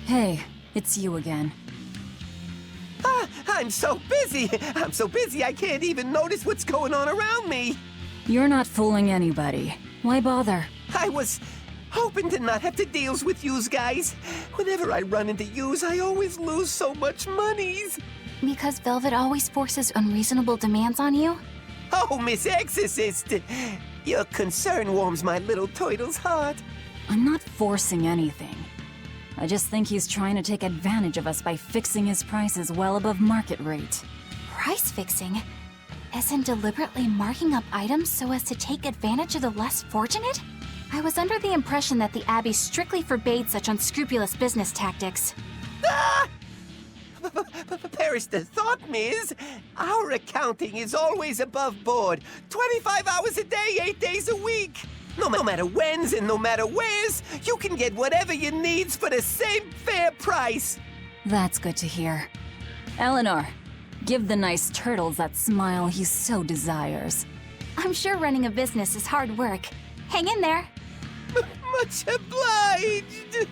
Hey, it's you again. I'm so busy. I'm so busy I can't even notice what's going on around me. You're not fooling anybody. Why bother? I was hoping to not have to deal with yous guys. Whenever I run into yous, I always lose so much monies. Because Velvet always forces unreasonable demands on you? Oh, Miss Exorcist, your concern warms my little turtle's heart. I'm not forcing anything. I just think he's trying to take advantage of us by fixing his prices well above market rate. Price fixing? As in deliberately marking up items so as to take advantage of the less fortunate? I was under the impression that the Abbey strictly forbade such unscrupulous business tactics. Ah! Perish the thought, Miss. Our accounting is always above board. 25 hours a day, 8 days a week. No matter whens and no matter wheres, you can get whatever you needs for the same fair price. That's good to hear. Eleanor, give the nice turtles that smile he so desires. I'm sure running a business is hard work. Hang in there. Much obliged.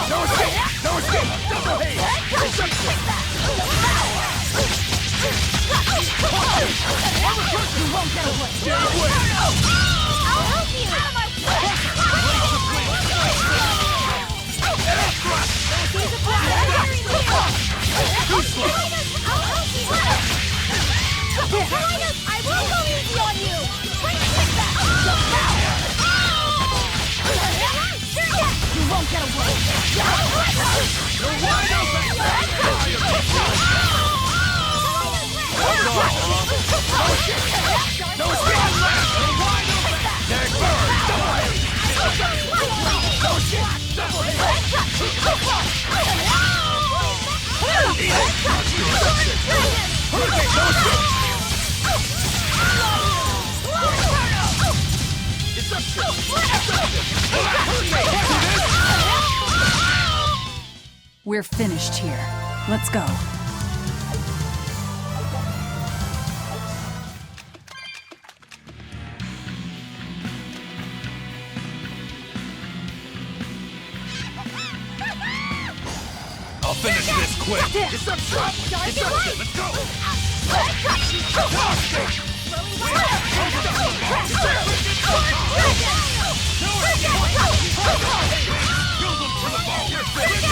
No escape! No escape! Double You won't get away! Get away! I'll help you! Out of my way! Too slow! I'll help you! I will go easy on you! Take that! You won't get away! You're wide open! No escape! You're wide open! There, burn! No shit! Double hit! Eat it! Hurricane! No escape! We're finished here. Let's go. I'll finish this quick! Deception! Deception! Let's go! Kill them to the bone! You're finished!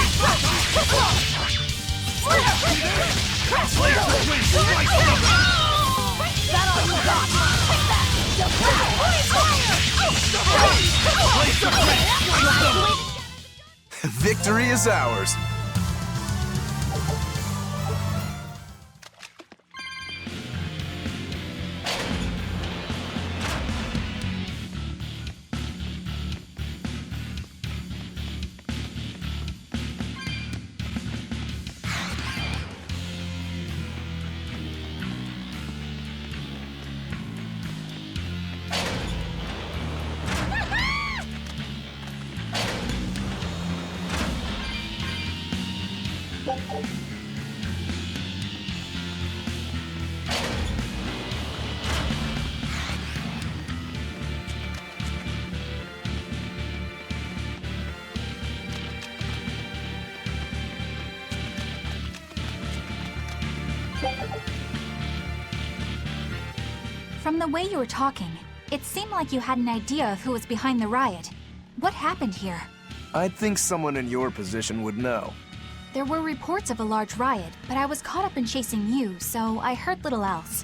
Victory is ours. From the way you were talking, it seemed like you had an idea of who was behind the riot. What happened here? I'd think someone in your position would know. There were reports of a large riot, but I was caught up in chasing you, so I heard little else.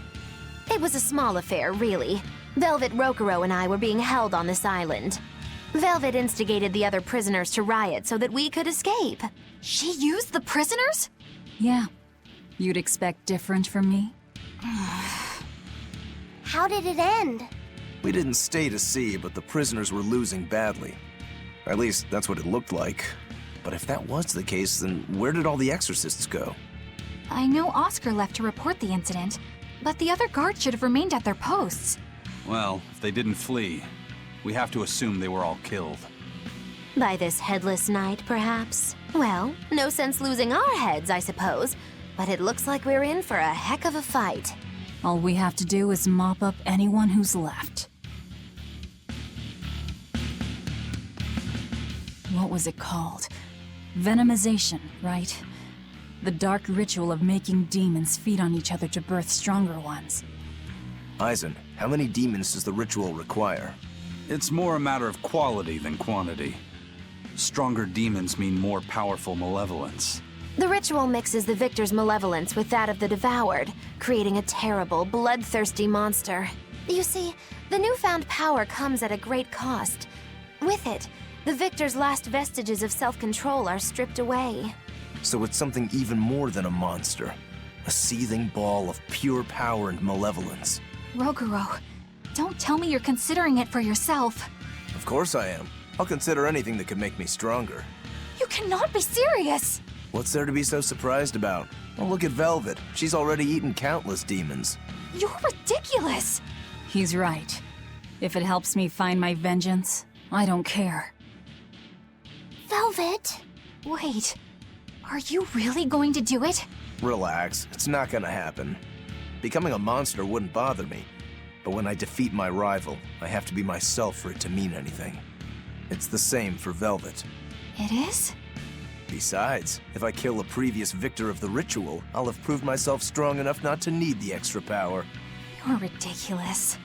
It was a small affair, really. Velvet Rokurou and I were being held on this island. Velvet instigated the other prisoners to riot so that we could escape. She used the prisoners? Yeah. You'd expect different from me? How did it end? We didn't stay to see, but the prisoners were losing badly. At least, that's what it looked like. But if that was the case, then where did all the exorcists go? I know Oscar left to report the incident, but the other guards should have remained at their posts. Well, if they didn't flee, we have to assume they were all killed. By this headless knight, perhaps? Well, no sense losing our heads, I suppose. But it looks like we're in for a heck of a fight. All we have to do is mop up anyone who's left. What was it called? Venomization, right? The dark ritual of making demons feed on each other to birth stronger ones. Eisen, how many demons does the ritual require? It's more a matter of quality than quantity. Stronger demons mean more powerful malevolence. The ritual mixes the victor's malevolence with that of the devoured, creating a terrible, bloodthirsty monster. You see, the newfound power comes at a great cost. With it, the victor's last vestiges of self-control are stripped away. So it's something even more than a monster. A seething ball of pure power and malevolence. Rokurou, don't tell me you're considering it for yourself. Of course I am. I'll consider anything that could make me stronger. You cannot be serious! What's there to be so surprised about? Well, look at Velvet. She's already eaten countless demons. You're ridiculous! He's right. If it helps me find my vengeance, I don't care. Velvet? Wait, are you really going to do it? Relax, it's not gonna happen. Becoming a monster wouldn't bother me, but when I defeat my rival, I have to be myself for it to mean anything. It's the same for Velvet. It is? Besides, if I kill a previous victor of the ritual, I'll have proved myself strong enough not to need the extra power. You're ridiculous.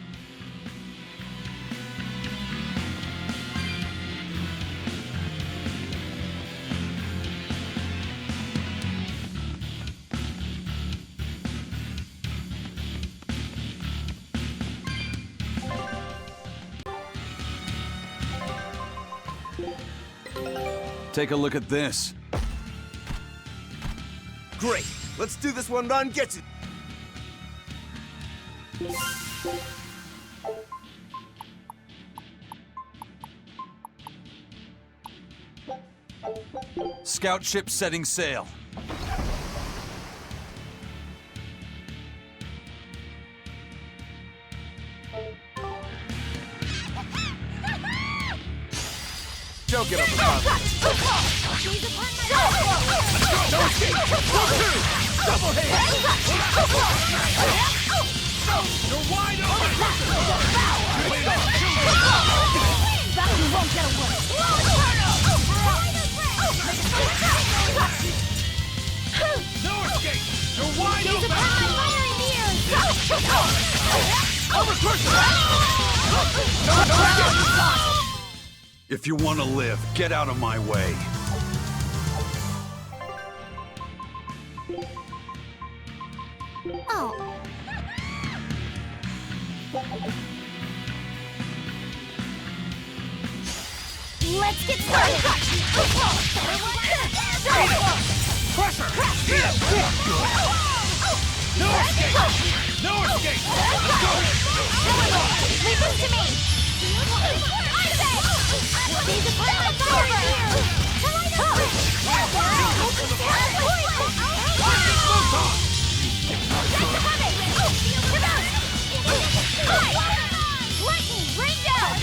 Take a look at this. Great! Let's do this one on Getsu! Scout ship setting sail. Don't get up the top. Double hit! You're wide open! You won't get away! No escape! You're wide open! If you want to live, get out of my way. Oh. Let's get started! Crusher! Yeah, good! No escape! No escape! Let's go! Leave this to me! These are my fire here! Lightning, rain down!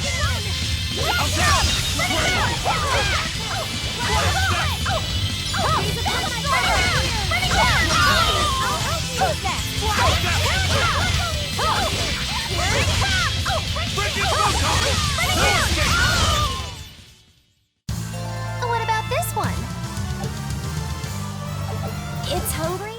It's hungry?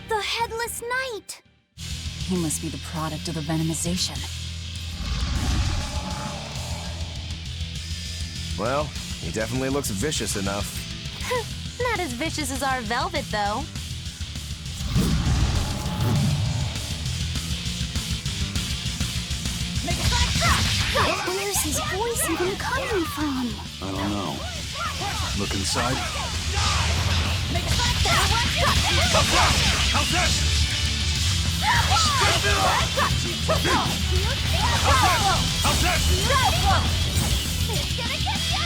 The Headless Knight! He must be the product of the venomization. Well, he definitely looks vicious enough. Not as vicious as our Velvet, though. Where's his voice even coming from? I don't know. Look inside. How's this? How's this? It's gonna get you!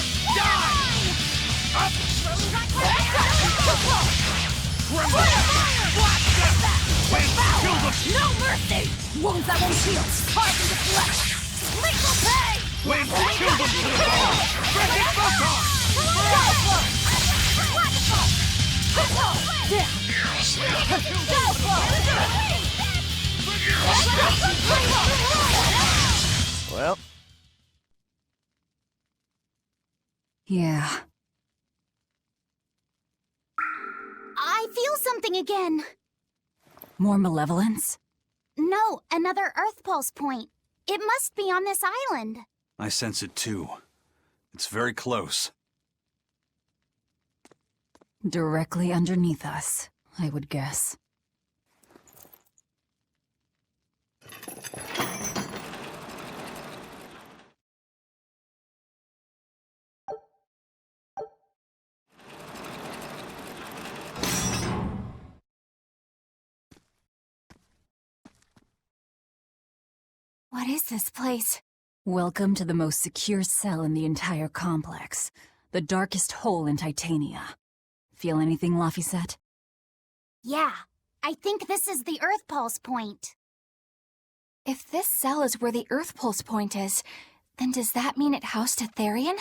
No mercy! Wounds that won't heal, carved into flesh! Lethal pay! Wait, kill them to the ball! Break it, Well, Yeah. I feel something again. More malevolence? No, another Earth Pulse point. It must be on this island. I sense it too. It's very close. Directly underneath us, I would guess. What is this place? Welcome to the most secure cell in the entire complex. The darkest hole in Titania. Feel anything, Laphicet? Yeah, I think this is the Earth Pulse point. If this cell is where the Earth Pulse point is, then does that mean it housed a Therian?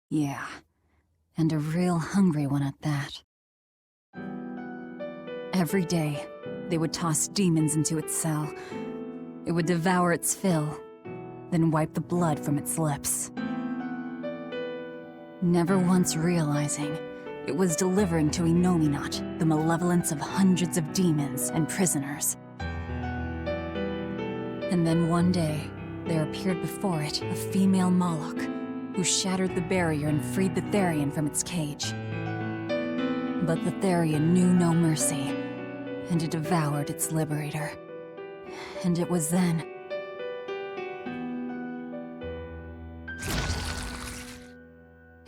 Yeah. And a real hungry one at that. Every day, they would toss demons into its cell. It would devour its fill, then wipe the blood from its lips. Never once realizing, it was delivering to Inominat the malevolence of hundreds of demons and prisoners. And then one day, there appeared before it a female Moloch, who shattered the barrier and freed the Therian from its cage. But the Therian knew no mercy, and it devoured its liberator. And it was then...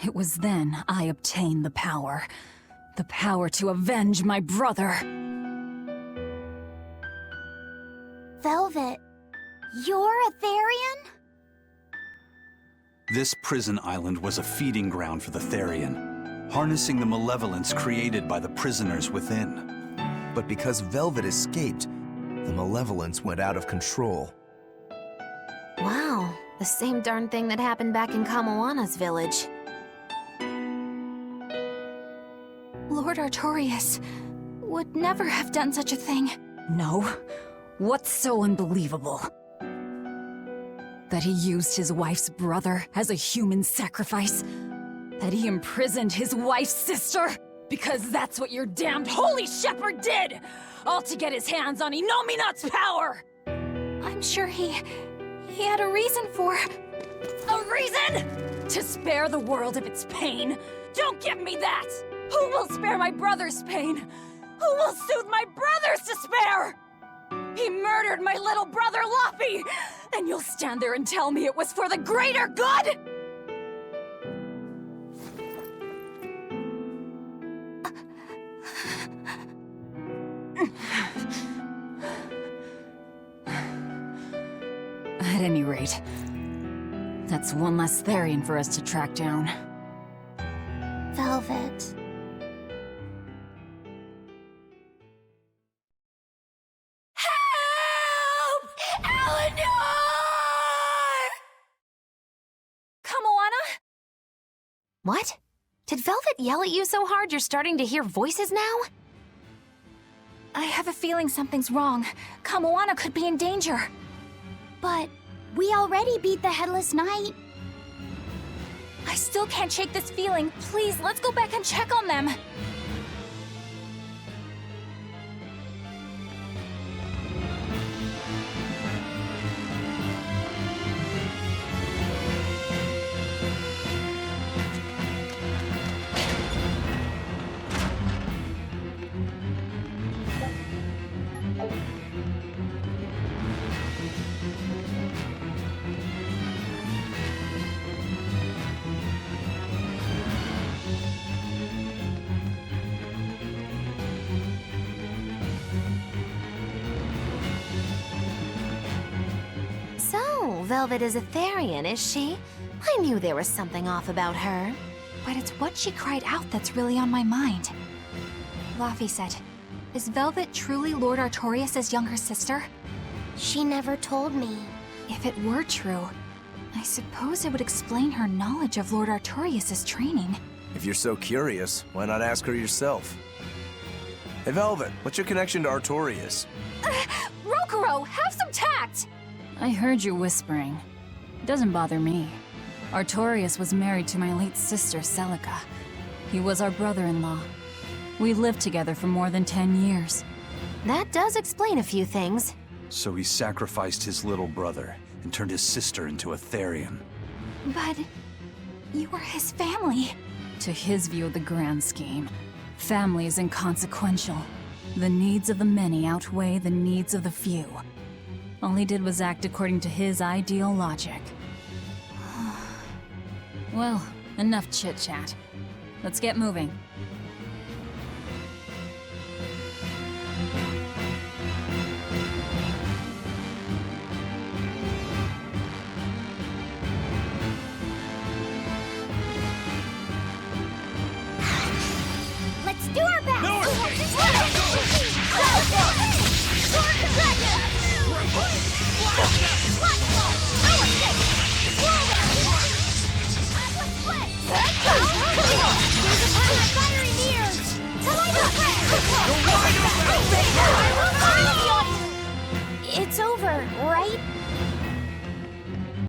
It was then I obtained the power. The power to avenge my brother. Velvet, you're a Therian? This prison island was a feeding ground for the Therian, harnessing the malevolence created by the prisoners within. but because Velvet escaped, the malevolence went out of control. Wow, the same darn thing that happened back in Kamawana's village. Lord Artorias would never have done such a thing. No? What's so unbelievable? That he used his wife's brother as a human sacrifice? That he imprisoned his wife's sister? Because that's what your damned holy shepherd did! All to get his hands on Inominat's power! I'm sure he had a reason for... A reason? To spare the world of its pain? Don't give me that! Who will spare my brother's pain? Who will soothe my brother's despair? He murdered my little brother, Laffy! And you'll stand there and tell me it was for the greater good? At any rate, that's one less Therian for us to track down. Velvet. Help! Eleanor! Kamoana? What? Did Velvet yell at you so hard you're starting to hear voices now? I have a feeling something's wrong. Kamoana could be in danger. But we already beat the Headless Knight. I still can't shake this feeling. Please, let's go back and check on them. So, Velvet is a Therian, is she? I knew there was something off about her. But it's what she cried out that's really on my mind. Laphicet, is Velvet truly Lord Artorias' younger sister? She never told me. If it were true, I suppose it would explain her knowledge of Lord Artorias' training. If you're so curious, why not ask her yourself? Hey, Velvet, what's your connection to Artorias? Rokuro, have some tact! I heard you whispering. It doesn't bother me. Artorias was married to my late sister, Celica. He was our brother-in-law. We lived together for more than 10 years. That does explain a few things. So he sacrificed his little brother and turned his sister into a Therian. But you were his family. To his view of the grand scheme, family is inconsequential. The needs of the many outweigh the needs of the few. All he did was act according to his ideal logic. Well, enough chit-chat. Let's get moving.